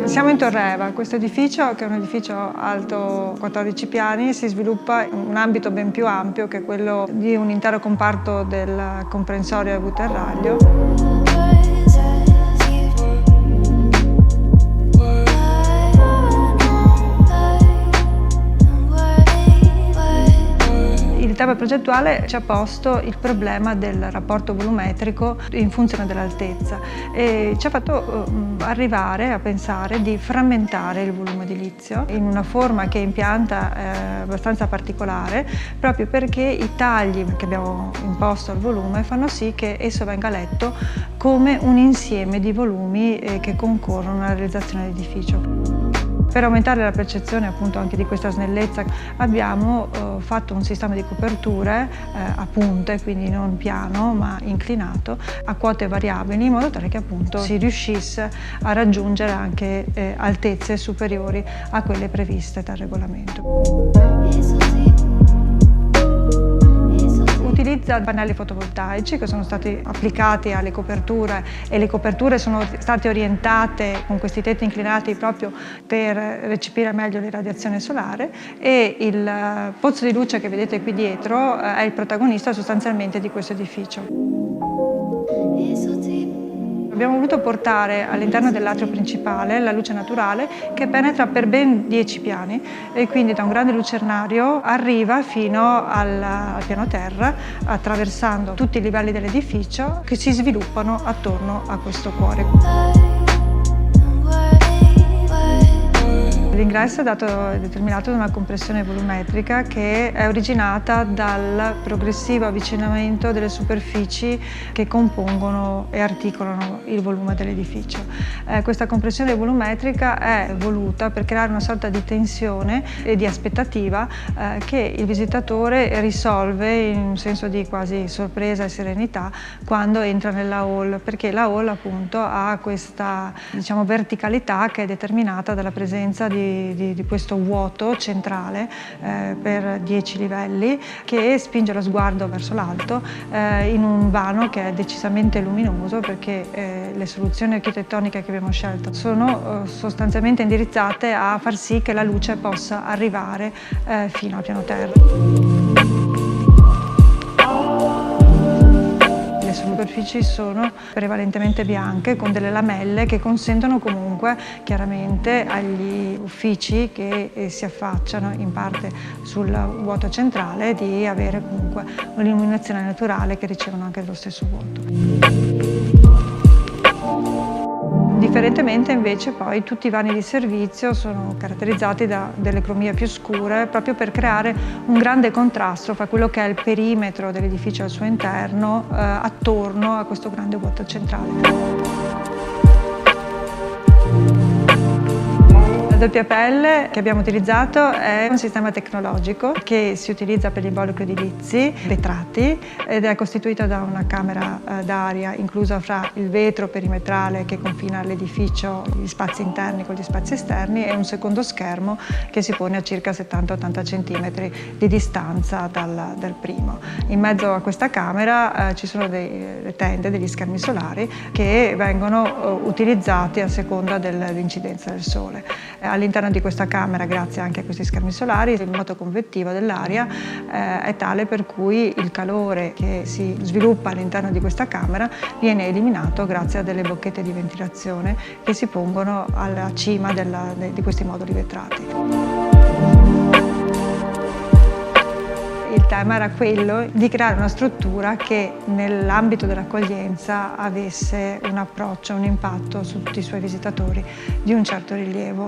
Siamo in Torreva. Questo edificio, che è un edificio alto 14 piani, si sviluppa in un ambito ben più ampio che è quello di un intero comparto del comprensorio a Buterraglio. Il tema progettuale ci ha posto il problema del rapporto volumetrico in funzione dell'altezza e ci ha fatto arrivare a pensare di frammentare il volume edilizio in una forma che in pianta è abbastanza particolare, proprio perché i tagli che abbiamo imposto al volume fanno sì che esso venga letto come un insieme di volumi che concorrono alla realizzazione dell'edificio. Per aumentare la percezione appunto anche di questa snellezza abbiamo fatto un sistema di coperture a punte, quindi non piano ma inclinato, a quote variabili, in modo tale che appunto si riuscisse a raggiungere anche altezze superiori a quelle previste dal regolamento. Utilizza pannelli fotovoltaici che sono stati applicati alle coperture e le coperture sono state orientate con questi tetti inclinati proprio per recepire meglio l'irradiazione solare e il pozzo di luce che vedete qui dietro è il protagonista sostanzialmente di questo edificio. Abbiamo voluto portare all'interno dell'atrio principale la luce naturale che penetra per ben 10 piani e quindi da un grande lucernario arriva fino al piano terra attraversando tutti i livelli dell'edificio che si sviluppano attorno a questo cuore. L'ingresso è determinato da una compressione volumetrica che è originata dal progressivo avvicinamento delle superfici che compongono e articolano il volume dell'edificio. Questa compressione volumetrica è voluta per creare una sorta di tensione e di aspettativa che il visitatore risolve in un senso di quasi sorpresa e serenità quando entra nella hall, perché la hall appunto ha questa verticalità che è determinata dalla presenza di questo vuoto centrale per 10 livelli che spinge lo sguardo verso l'alto in un vano che è decisamente luminoso, perché le soluzioni architettoniche che abbiamo scelto sono sostanzialmente indirizzate a far sì che la luce possa arrivare fino al piano terra. Le superfici sono prevalentemente bianche con delle lamelle che consentono comunque chiaramente agli uffici che si affacciano in parte sul vuoto centrale di avere comunque un'illuminazione naturale che ricevono anche dallo stesso vuoto. Differentemente invece poi tutti i vani di servizio sono caratterizzati da delle cromie più scure proprio per creare un grande contrasto fra quello che è il perimetro dell'edificio al suo interno attorno a questo grande vuoto centrale. La doppia pelle che abbiamo utilizzato è un sistema tecnologico che si utilizza per gli involucri edilizi vetrati ed è costituito da una camera d'aria inclusa fra il vetro perimetrale che confina l'edificio, gli spazi interni con gli spazi esterni, e un secondo schermo che si pone a circa 70-80 cm di distanza dal primo. In mezzo a questa camera ci sono delle tende, degli schermi solari che vengono utilizzati a seconda dell'incidenza del sole. All'interno di questa camera, grazie anche a questi schermi solari, il moto convettivo dell'aria è tale per cui il calore che si sviluppa all'interno di questa camera viene eliminato grazie a delle bocchette di ventilazione che si pongono alla cima di questi moduli vetrati. Il tema era quello di creare una struttura che nell'ambito dell'accoglienza avesse un approccio, un impatto su tutti i suoi visitatori di un certo rilievo.